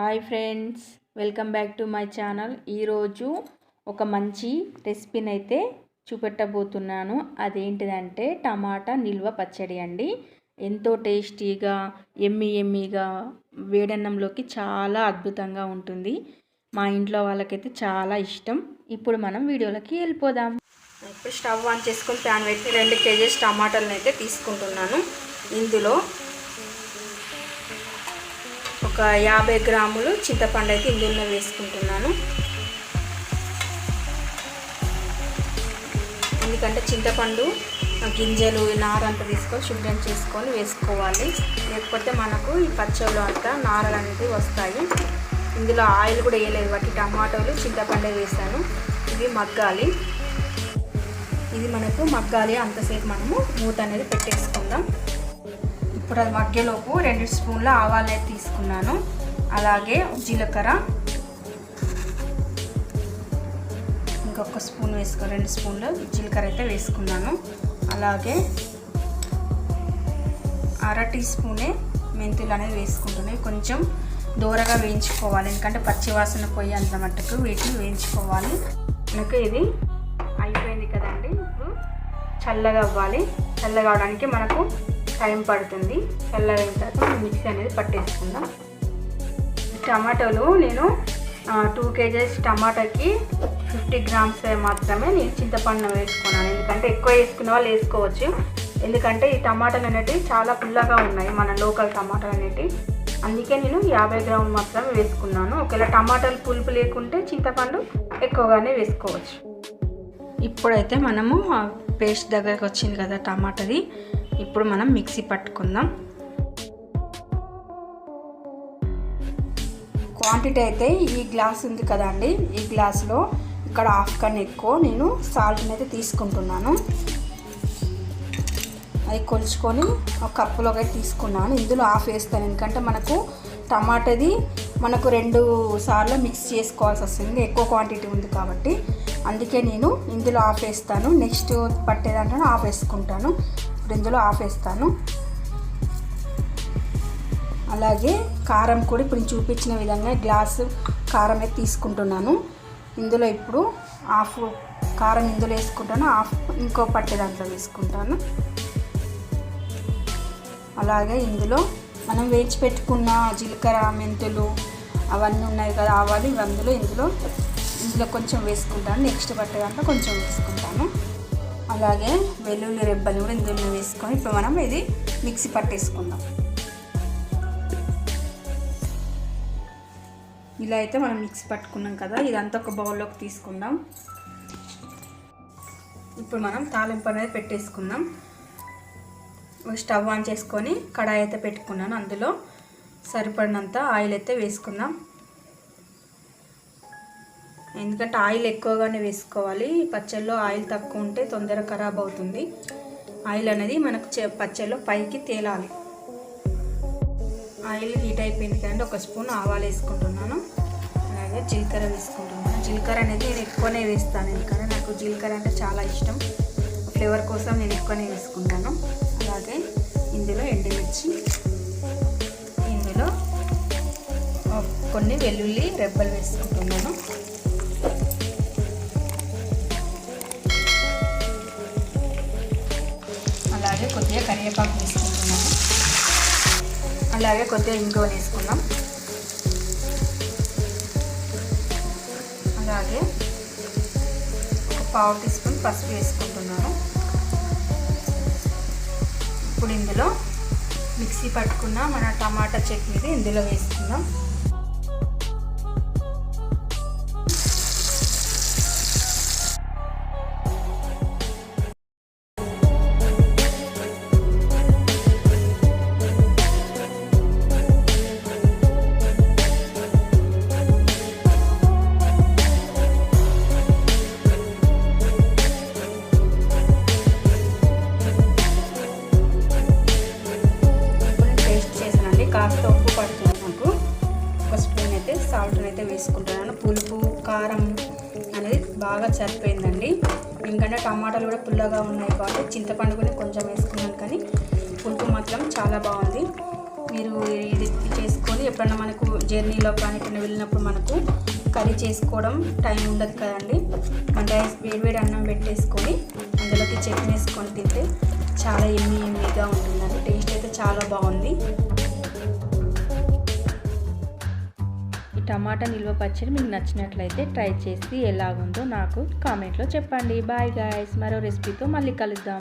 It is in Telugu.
Hi friends, welcome back to my channel. ఈరోజు ఒక మంచి రెసిపీని అయితే చూపెట్టబోతున్నాను. అదేంటిదంటే టమాటా నిల్వ పచ్చడి అండి. ఎంతో టేస్టీగా ఎమ్మీగా వేడన్నంలోకి చాలా అద్భుతంగా ఉంటుంది. మా ఇంట్లో వాళ్ళకైతే చాలా ఇష్టం. ఇప్పుడు మనం వీడియోలోకి వెళ్ళిపోదాం. ఇప్పుడు స్టవ్ ఆన్ చేసుకొని ప్యాన్ పెట్టి 2 కేజీస్ టమాటాలను అయితే తీసుకుంటున్నాను. ఇందులో ఒక 50 గ్రాములు చింతపండు అయితే ఇందులో వేసుకుంటున్నాను. ఎందుకంటే చింతపండు గింజలు నారంతా తీసుకొని శుభ్రం చేసుకొని వేసుకోవాలి. లేకపోతే మనకు ఈ పచ్చళ్ళు అంతా నారలు అనేది వస్తాయి. ఇందులో ఆయిల్ కూడా వేయలేదు, వాటి టమాటోలు చింతపండు వేసాను. ఇవి మగ్గాలి. ఇది మనకు మగ్గాలి. అంతసేపు మనము మూత అనేది పెట్టేసుకుందాం. ఇప్పుడు అది మగ్గేలోపు 2 స్పూన్ల ఆవాలు అయితే తీసుకున్నాను. అలాగే జీలకర్ర ఇంకొక స్పూన్ 2 స్పూన్లు జీలకర్ర అయితే వేసుకున్నాను. అలాగే 1/2 టీ స్పూనే మెంతులు అనేది వేసుకుంటున్నాయి. కొంచెం దూరగా వేయించుకోవాలి, ఎందుకంటే పచ్చివాసన పోయి అంత మట్టుకు వీటిని వేయించుకోవాలి. మనకు ఇది అయిపోయింది కదండి. ఇప్పుడు చల్లగా అవ్వాలి. చల్లగా అవడానికి మనకు టైం పడుతుంది. చల్లగా అయిన తర్వాత మిక్సీ అనేది పట్టేసుకుందాం. టమాటోలు నేను 2 కేజీస్ టమాటాకి 50 గ్రామ్స్ మాత్రమే నేను చింతపండు వేసుకున్నాను. ఎందుకంటే ఎక్కువ వేసుకున్న వాళ్ళు వేసుకోవచ్చు. ఎందుకంటే ఈ టమాటాలు అనేటివి చాలా పుల్లగా ఉన్నాయి, మన లోకల్ టమాటాలు అనేటివి. అందుకే నేను 50 గ్రాములు మాత్రమే వేసుకున్నాను. ఒకవేళ టమాటాలు పులుపు లేకుంటే చింతపండు ఎక్కువగానే వేసుకోవచ్చు. ఇప్పుడైతే మనము పేస్ట్ దగ్గరకు వచ్చింది కదా టమాటాది. ఇప్పుడు మనం మిక్సీ పట్టుకుందాం. క్వాంటిటీ అయితే ఈ గ్లాస్ ఉంది కదండి, ఈ గ్లాస్లో ఇక్కడ 1/2 కన్నా ఎక్కువ నేను సాల్ట్ని అయితే తీసుకుంటున్నాను. అది కొలుచుకొని ఒక కప్పులో అయితే తీసుకున్నాను. ఇందులో 1/2 వేస్తాను, ఎందుకంటే మనకు టమాటాది మనకు 2 సార్లు మిక్స్ చేసుకోవాల్సి వస్తుంది. ఎక్కువ క్వాంటిటీ ఉంది కాబట్టి అందుకే నేను ఇందులో 1/2 వేస్తాను. నెక్స్ట్ పట్టేదంటే 1/2 వేసుకుంటాను. ఇప్పుడు ఇందులో 1/2 వేస్తాను. అలాగే కారం కూడా ఇప్పుడు చూపించిన విధంగా గ్లాసు కారం అయితే తీసుకుంటున్నాను. ఇందులో ఇప్పుడు 1/2 కారం ఇందులో వేసుకుంటాను, 1/2 ఇంకో పట్టే దాంట్లో వేసుకుంటాను. అలాగే ఇందులో మనం వేయించి పెట్టుకున్న జీలకర్ర మెంతులు అవన్నీ ఉన్నాయి కదా, ఆవాలు, ఇవి ఇందులో కొంచెం వేసుకుంటాను. నెక్స్ట్ పట్టే దాంట్లో కొంచెం వేసుకుంటాను. అలాగే వెల్లుల్లి రెబ్బలు కూడా ఇందులో వేసుకొని ఇప్పుడు మనం ఇది మిక్సీ పట్టేసుకుందాం. ఇలా అయితే మనం మిక్సీ పట్టుకున్నాం కదా, ఇదంతా ఒక బౌల్లోకి తీసుకుందాం. ఇప్పుడు మనం తాలింపు అనేది పెట్టేసుకుందాం. స్టవ్ ఆన్ చేసుకొని కడాయి అయితే పెట్టుకున్నాను. అందులో సరిపడినంత ఆయిల్ అయితే వేసుకుందాం. ఎందుకంటే ఆయిల్ ఎక్కువగానే వేసుకోవాలి. పచ్చళ్ళలో ఆయిల్ తక్కువ ఉంటే తొందరగా ఖరాబ్ అవుతుంది. ఆయిల్ అనేది మనకు పచ్చళ్ళలో పైకి తేలాలి. ఆయిల్ హీట్ అయిపోయింది కదండి, 1 స్పూన్ ఆవాలు వేసుకుంటున్నాను. అలాగే జీలకర్ర వేసుకుంటున్నాను. జీలకర్ర అనేది నేను ఎక్కువనే వేస్తాను, ఎందుకంటే నాకు జీలకర్ర అంటే చాలా ఇష్టం. ఫ్లేవర్ కోసం నేను ఎక్కువనే వేసుకుంటాను. అలాగే ఇందులో ఎండుమిర్చి, ఇందులో కొన్ని వెల్లుల్లి రెబ్బలు వేసుకుంటున్నాను. అలాగే కొద్దిగా కరివేపాకు వేసుకుంటున్నాను. అలాగే కొద్దిగా ఇంగువ వేసుకున్నాం. అలాగే ఒక 1/2 టీ స్పూన్ పసుపు వేసుకుంటున్నాను. ఇప్పుడు ఇందులో మిక్సీ పట్టుకున్న మన టమాటా చట్నీది ఇందులో వేసుకుందాం. కాస్త ఉప్పు పడుతుంది, నాకు 1 స్పూన్ అయితే సాల్ట్ని అయితే వేసుకుంటున్నాను. పులుపు కారం అనేది బాగా సరిపోయిందండి. ఎందుకంటే టమాటాలు కూడా పుల్లగా ఉన్నాయి కాబట్టి చింతపండు కూడా కొంచెం వేసుకున్నాను, కానీ మాత్రం చాలా బాగుంది. మీరు ఇది చేసుకొని ఎప్పుడన్నా మనకు జర్నీలో కానీ ఎక్కడైనా వెళ్ళినప్పుడు మనకు కర్రీ చేసుకోవడం టైం ఉండదు కదండి. మన రైస్ వేడివేడి అన్నం పెట్టేసుకొని అందులోకి చట్నీ వేసుకొని తింటే చాలా ఎమ్మీగా ఉంటుందండి. టేస్ట్ అయితే చాలా బాగుంది. ఈ టమాటా నిల్వ పచ్చడి మీకు నచ్చినట్లయితే ట్రై చేసి ఎలాగుందో నాకు కామెంట్లో చెప్పండి. బాయ్ గాయ్స్, మరో రెసిపీతో మళ్ళీ కలుద్దాం.